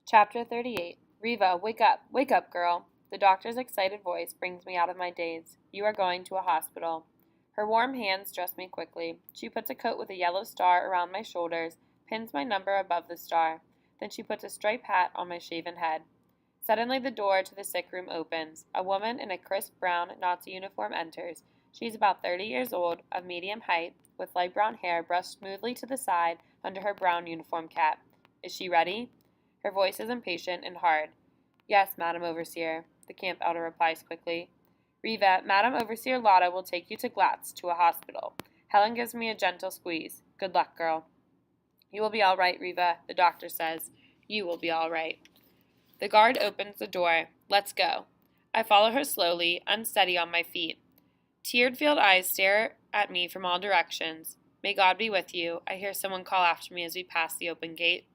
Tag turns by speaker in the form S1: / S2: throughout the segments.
S1: Chapter 38. Riva, wake up! Wake up, girl! The doctor's excited voice brings me out of my daze. You are going to a hospital. Her warm hands dress me quickly. She puts a coat with a yellow star around my shoulders, pins my number above the star. Then she puts a striped hat on my shaven head. Suddenly the door to the sick room opens. A woman in a crisp brown Nazi uniform enters. She is about 30 years old, of medium height, with light brown hair brushed smoothly to the side under her brown uniform cap. Is she ready? Her voice is impatient and hard. Yes, Madam Overseer, the camp elder replies quickly. Riva, Madam Overseer Lotta will take you to Glatz, to a hospital. Helen gives me a gentle squeeze. Good luck, girl. You will be all right, Riva, the doctor says. You will be all right. The guard opens the door. Let's go. I follow her slowly, unsteady on my feet. Tear-filled eyes stare at me from all directions. May God be with you, I hear someone call after me as we pass the open gate.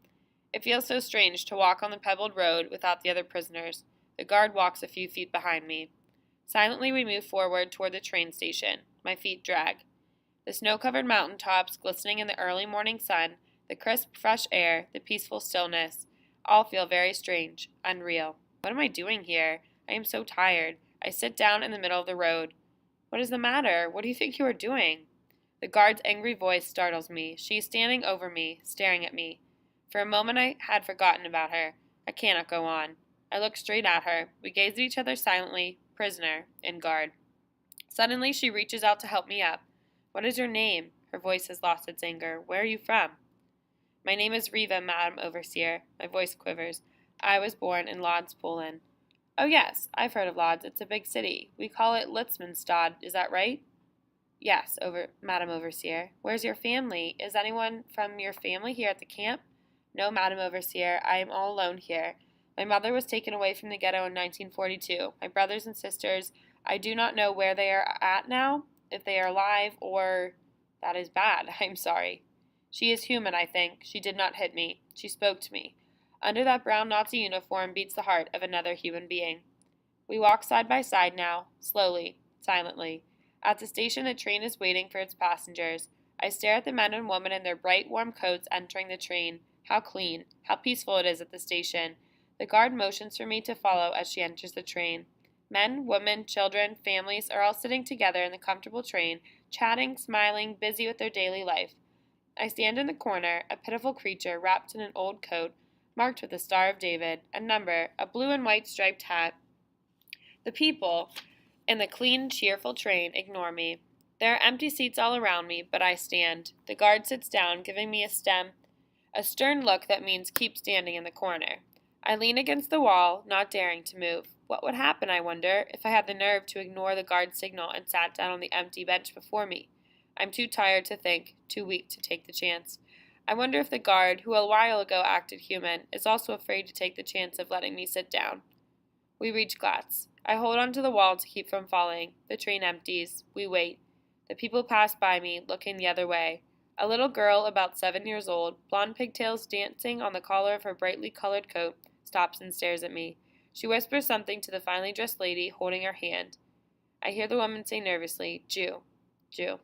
S1: It feels so strange to walk on the pebbled road without the other prisoners. The guard walks a few feet behind me. Silently we move forward toward the train station. My feet drag. The snow-covered mountain tops glistening in the early morning sun, the crisp, fresh air, the peaceful stillness, all feel very strange, unreal. What am I doing here? I am so tired. I sit down in the middle of the road. What is the matter? What do you think you are doing? The guard's angry voice startles me. She is standing over me, staring at me. For a moment I had forgotten about her. I cannot go on. I look straight at her. We gaze at each other silently, prisoner, and guard. Suddenly she reaches out to help me up. What is your name? Her voice has lost its anger. Where are you from? My name is Riva, Madam Overseer. My voice quivers. I was born in Lodz, Poland. Oh yes, I've heard of Lodz. It's a big city. We call it Litzmannstadt. Is that right? Yes, Madam Overseer. Where's your family? Is anyone from your family here at the camp? No, Madam Overseer, I am all alone here. My mother was taken away from the ghetto in 1942. My brothers and sisters, I do not know where they are at now, if they are alive or... That is bad, I'm sorry. She is human, I think. She did not hit me. She spoke to me. Under that brown Nazi uniform beats the heart of another human being. We walk side by side now, slowly, silently. At the station, the train is waiting for its passengers. I stare at the men and women in their bright, warm coats entering the train. How clean, how peaceful it is at the station. The guard motions for me to follow as she enters the train. Men, women, children, families are all sitting together in the comfortable train, chatting, smiling, busy with their daily life. I stand in the corner, a pitiful creature wrapped in an old coat, marked with the Star of David, a number, a blue and white striped hat. The people in the clean, cheerful train ignore me. There are empty seats all around me, but I stand. The guard sits down, giving me a stern look that means keep standing in the corner. I lean against the wall, not daring to move. What would happen, I wonder, if I had the nerve to ignore the guard's signal and sat down on the empty bench before me? I'm too tired to think, too weak to take the chance. I wonder if the guard, who a while ago acted human, is also afraid to take the chance of letting me sit down. We reach Glatz. I hold onto the wall to keep from falling. The train empties. We wait. The people pass by me, looking the other way. A little girl, about 7 years old, blonde pigtails dancing on the collar of her brightly colored coat, stops and stares at me. She whispers something to the finely dressed lady, holding her hand. I hear the woman say nervously, Jew, Jew,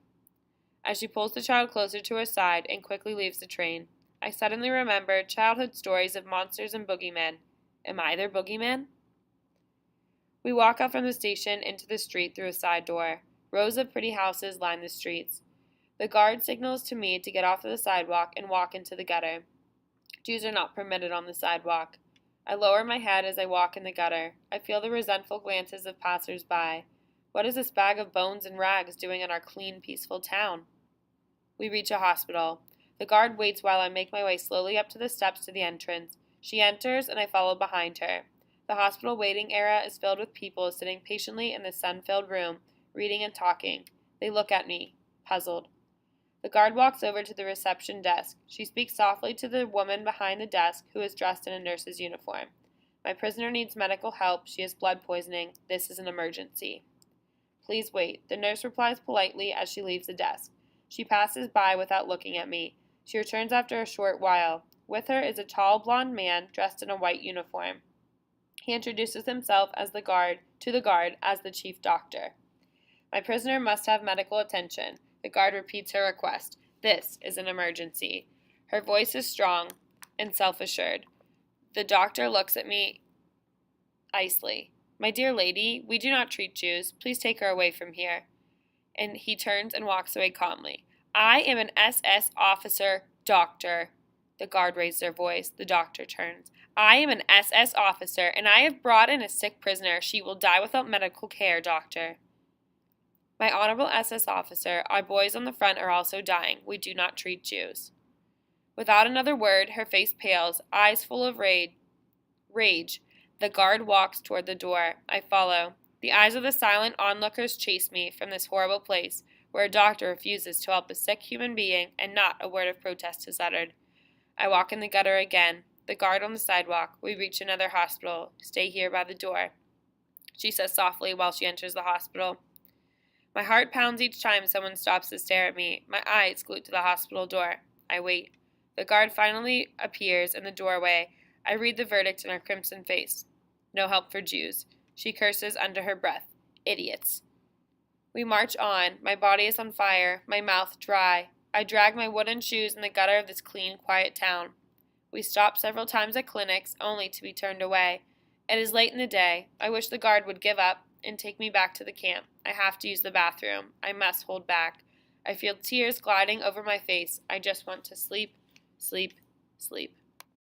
S1: as she pulls the child closer to her side and quickly leaves the train. I suddenly remember childhood stories of monsters and boogeymen. Am I their boogeyman? We walk out from the station into the street through a side door. Rows of pretty houses line the streets. The guard signals to me to get off of the sidewalk and walk into the gutter. Jews are not permitted on the sidewalk. I lower my head as I walk in the gutter. I feel the resentful glances of passers-by. What is this bag of bones and rags doing in our clean, peaceful town? We reach a hospital. The guard waits while I make my way slowly up to the steps to the entrance. She enters, and I follow behind her. The hospital waiting area is filled with people sitting patiently in the sun-filled room, reading and talking. They look at me, puzzled. The guard walks over to the reception desk. She speaks softly to the woman behind the desk, who is dressed in a nurse's uniform. My prisoner needs medical help. She has blood poisoning. This is an emergency. Please wait. The nurse replies politely as she leaves the desk. She passes by without looking at me. She returns after a short while. With her is a tall, blond man dressed in a white uniform. He introduces himself to the guard as the chief doctor. My prisoner must have medical attention. The guard repeats her request. This is an emergency. Her voice is strong and self-assured. The doctor looks at me icily. My dear lady, we do not treat Jews. Please take her away from here. And he turns and walks away calmly. I am an SS officer, doctor. The guard raised their voice. The doctor turns. I am an SS officer, and I have brought in a sick prisoner. She will die without medical care, doctor. My honorable SS officer, our boys on the front are also dying. We do not treat Jews. Without another word, her face pales, eyes full of rage. The guard walks toward the door. I follow. The eyes of the silent onlookers chase me from this horrible place, where a doctor refuses to help a sick human being, and not a word of protest is uttered. I walk in the gutter again. The guard on the sidewalk. We reach another hospital. Stay here by the door, she says softly while she enters the hospital. My heart pounds each time someone stops to stare at me, my eyes glued to the hospital door. I wait. The guard finally appears in the doorway. I read the verdict in her crimson face. No help for Jews. She curses under her breath. Idiots. We march on. My body is on fire, my mouth dry. I drag my wooden shoes in the gutter of this clean, quiet town. We stop several times at clinics, only to be turned away. It is late in the day. I wish the guard would give up and take me back to the camp. I have to use the bathroom. I must hold back. I feel tears gliding over my face. I just want to sleep, sleep, sleep.